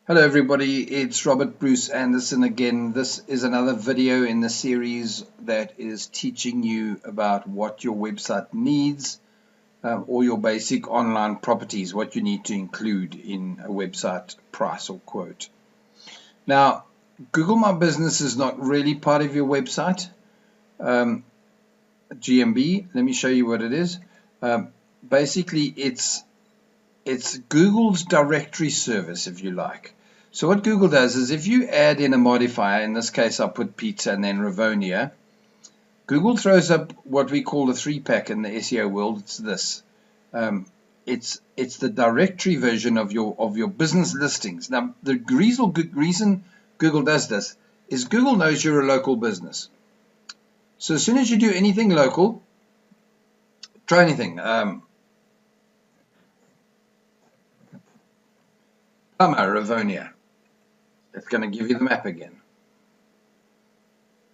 Hello everybody, it's Robert Bruce Anderson again. This is another video in the series that is teaching you about what your website needs or your basic online properties, what you need to include in a website price or quote. Now, Google My Business is not really part of your website. GMB, let me show you what it is. Basically, it's Google's directory service, if you like. So what Google does is if you add in a modifier, in this case I put pizza and then Ravonia, Google throws up what we call a 3-pack in the SEO world. It's this. It's the directory version of your business listings. Now the reason Google does this is Google knows you're a local business. So as soon as you do anything local, try anything. Ravonia. It's going to give you the map again.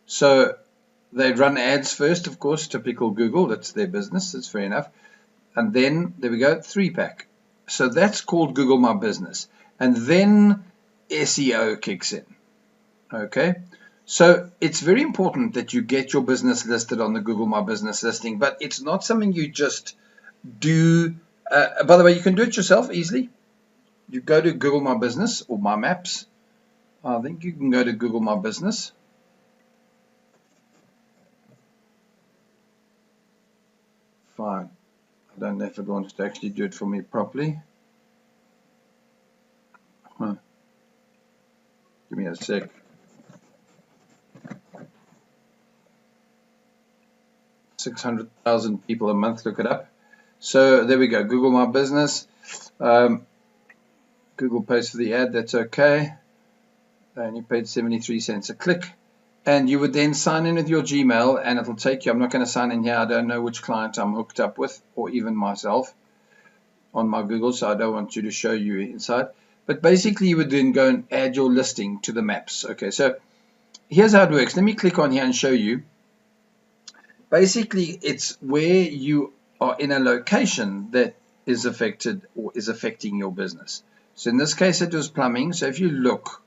So they'd run ads first, of course, typical Google. That's their business. That's fair enough. And then, there we go, 3-pack. So that's called Google My Business. And then SEO kicks in. Okay? So it's very important that you get your business listed on the Google My Business listing, but it's not something you just do. By the way, you can do it yourself easily. You go to Google My Business or My Maps. I think you can go to Google My Business. Fine. I don't know if it wants to actually do it for me properly. Give me a sec. $600,000 people a month look it up. So there we go. Google My Business. Google pays for the ad. That's okay. They only paid 73 cents a click. And you would then sign in with your Gmail, and it'll take you. I'm not going to sign in here. I don't know which client I'm hooked up with, or even myself on my Google, so I don't want you to show you inside. But basically, you would then go and add your listing to the maps. Okay, so here's how it works. Let me click on here and show you. Basically, it's where you are in a location that is affected or is affecting your business. So in this case, it was plumbing. So if you look,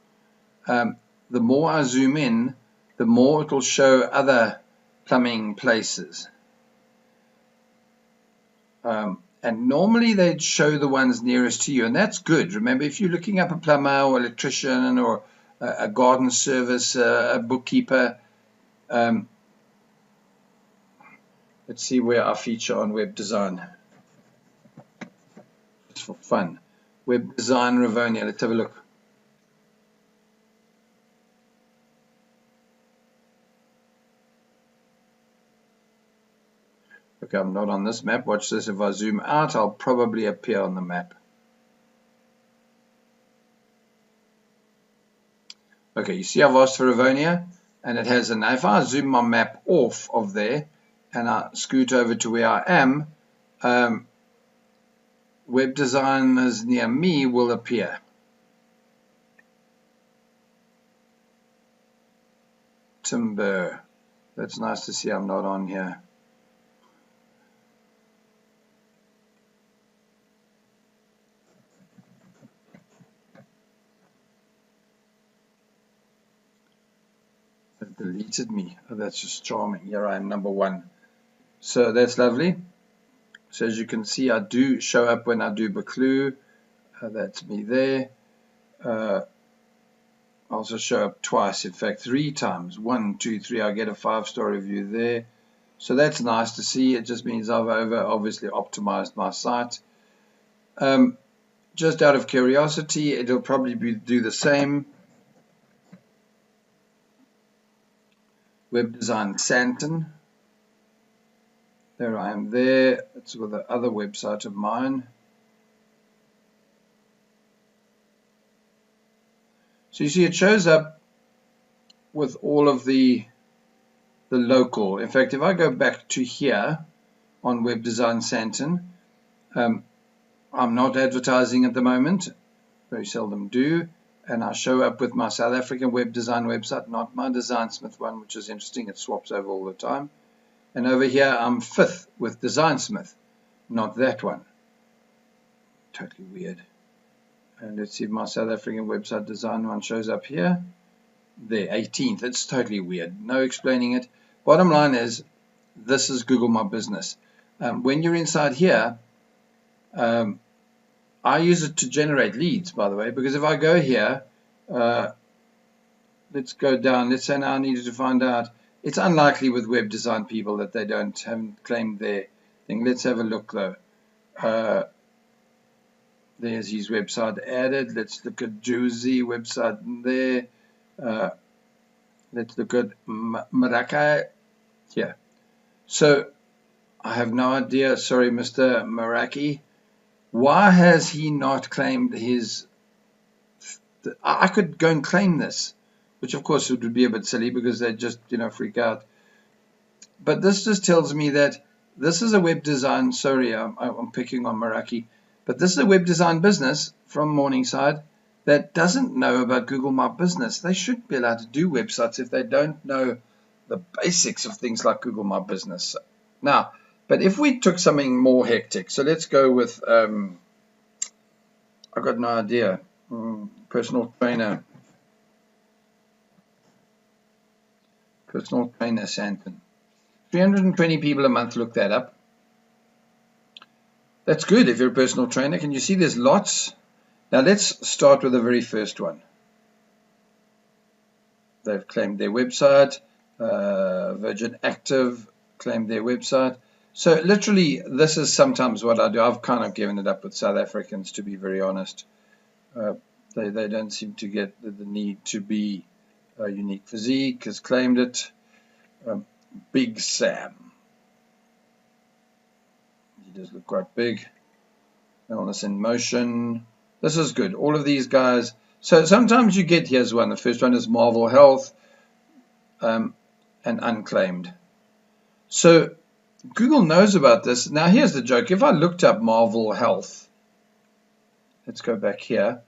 the more I zoom in, the more it will show other plumbing places. And normally they'd show the ones nearest to you, and that's good. Remember, if you're looking up a plumber or electrician or a garden service, a bookkeeper, let's see where I feature on web design. Just for fun. Web design Ravonia. Let's have a look. Okay, I'm not on this map. Watch this. If I zoom out, I'll probably appear on the map. Okay, you see I've asked for Ravonia, and it has an. If I zoom my map off of there, and I scoot over to where I am, web designers near me will appear. Timber. That's nice to see I'm not on here. It deleted me. Oh, that's just charming. Here I am, number 1. So that's lovely. So as you can see, I do show up when I do Buccleuch. That's me there. I also show up twice, in fact 3 times. 1, 2, 3. I get a 5-star review there. So that's nice to see. It just means I've obviously optimized my site. Just out of curiosity, it'll probably do the same. Web design Santon. There I am there. It's with the other website of mine. So you see it shows up with all of the local. In fact, if I go back to here on Web Design Santon, I'm not advertising at the moment. Very seldom do. And I show up with my South African web design website, not my Designsmith one, which is interesting. It swaps over all the time. And over here, I'm 5th with Designsmith, not that one. Totally weird. And let's see if my South African website design one shows up here. There, 18th. It's totally weird. No explaining it. Bottom line is, this is Google My Business. When you're inside here, I use it to generate leads, by the way, because if I go here, let's go down. Let's say now I needed to find out. It's unlikely with web design people that they haven't claimed their thing. Let's have a look though. There's his website added. Let's look at Juicy website there. Let's look at Maraka here. So I have no idea. Sorry, Mr. Maraki. Why has he not claimed his? I could go and claim this, which of course would be a bit silly because they just freak out. But this just tells me that this is a web design. Sorry, I'm picking on Maraki. But this is a web design business from Morningside that doesn't know about Google My Business. They should be allowed to do websites if they don't know the basics of things like Google My Business. Now, but if we took something more hectic, so let's go with, I've got no idea, personal trainer Santon. 320 people a month look that up. That's good if you're a personal trainer. Can you see there's lots? Now let's start with the very first one. They've claimed their website. Virgin Active claimed their website. So literally, this is sometimes what I do. I've kind of given it up with South Africans, to be very honest. They don't seem to get the need to be a Unique Physique has claimed it. Big Sam. He does look quite big. Wellness in Motion. This is good. All of these guys. So sometimes you get, here's one. The first one is Marvel Health and unclaimed. So Google knows about this. Now here's the joke. If I looked up Marvel Health, let's go back here.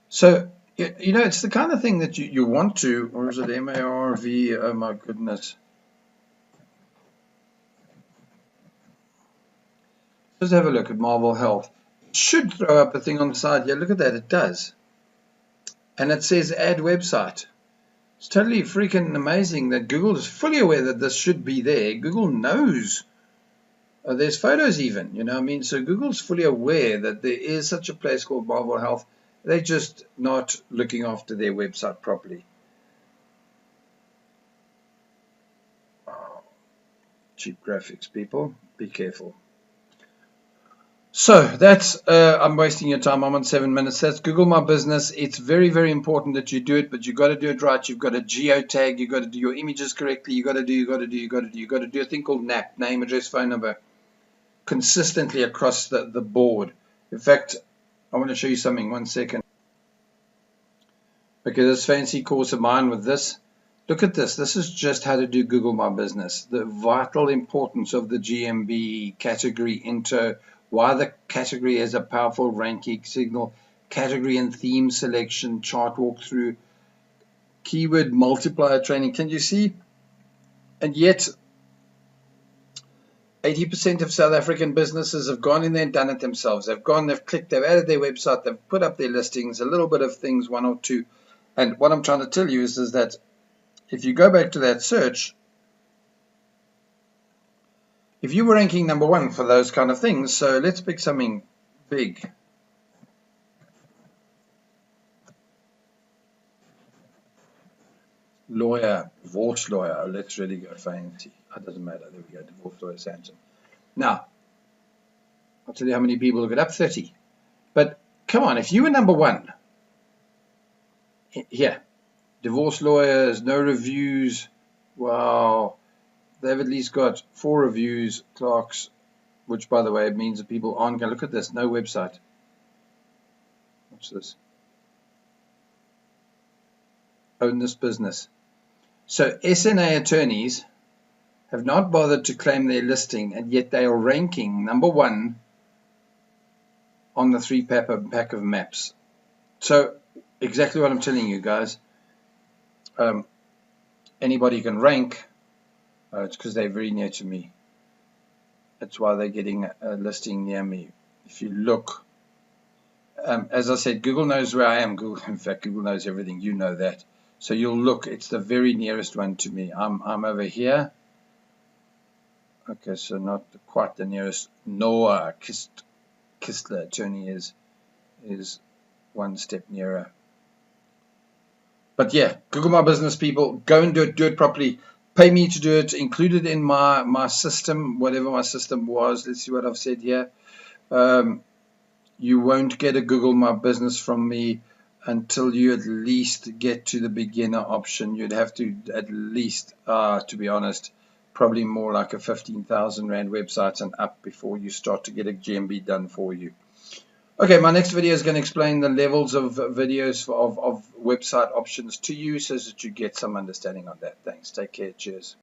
So, it's the kind of thing that you want to, or is it M-A-R-V? Oh my goodness. Let's have a look at Marvel Health. It should throw up a thing on the side here. Look at that. It does. And it says add website. It's totally freaking amazing that Google is fully aware that this should be there. Google knows. There's photos even, So Google's fully aware that there is such a place called Marvel Health. They're just not looking after their website properly. Oh, cheap graphics, people. Be careful. So that's, I'm wasting your time. I'm on 7 minutes. That's Google My Business. It's very, very important that you do it, but you've got to do it right. You've got to geotag. You've got to do your images correctly. You've got to do a thing called NAP, name, address, phone number, consistently across the board. In fact, I want to show you something. 1 second. Okay, this fancy course of mine with this. Look at this. This is just how to do Google My Business. The vital importance of the GMB category intro. Why the category has a powerful ranking signal, category and theme selection, chart walkthrough, keyword multiplier training. Can you see? And yet, 80% of South African businesses have gone in there and done it themselves. They've gone, they've clicked, they've added their website, they've put up their listings, a little bit of things, one or two. And what I'm trying to tell you is that if you go back to that search, if you were ranking number 1 for those kind of things, so let's pick something big. Lawyer, divorce lawyer. Oh, let's really go fancy. It doesn't matter. There we go. Divorce lawyer Samson. Now, I'll tell you how many people look it up. 30. But come on, if you were number 1, here, divorce lawyers, no reviews. Wow. They've at least got 4 reviews, clerks, which, by the way, means that people aren't going to look at this. No website. Watch this. Own this business. So SNA attorneys have not bothered to claim their listing, and yet they are ranking number 1 on the 3-pack of maps. So exactly what I'm telling you guys. Anybody can rank. It's because they're very near to me. That's why they're getting a listing near me. If you look, As I said, Google knows where I am. Google, in fact, Google knows everything. You know that. So you'll look. It's the very nearest one to me. I'm over here. Okay, so not quite the nearest. Noah Kistler attorney is one step nearer. But yeah, Google My Business, people. Go and do it properly. Pay me to do it. Include it in my system, whatever my system was. Let's see what I've said here. You won't get a Google My Business from me until you at least get to the beginner option. You'd have to at least, to be honest, probably more like a 15,000 Rand website and up before you start to get a GMB done for you. Okay, my next video is going to explain the levels of videos of website options to you so that you get some understanding on that. Thanks. Take care. Cheers.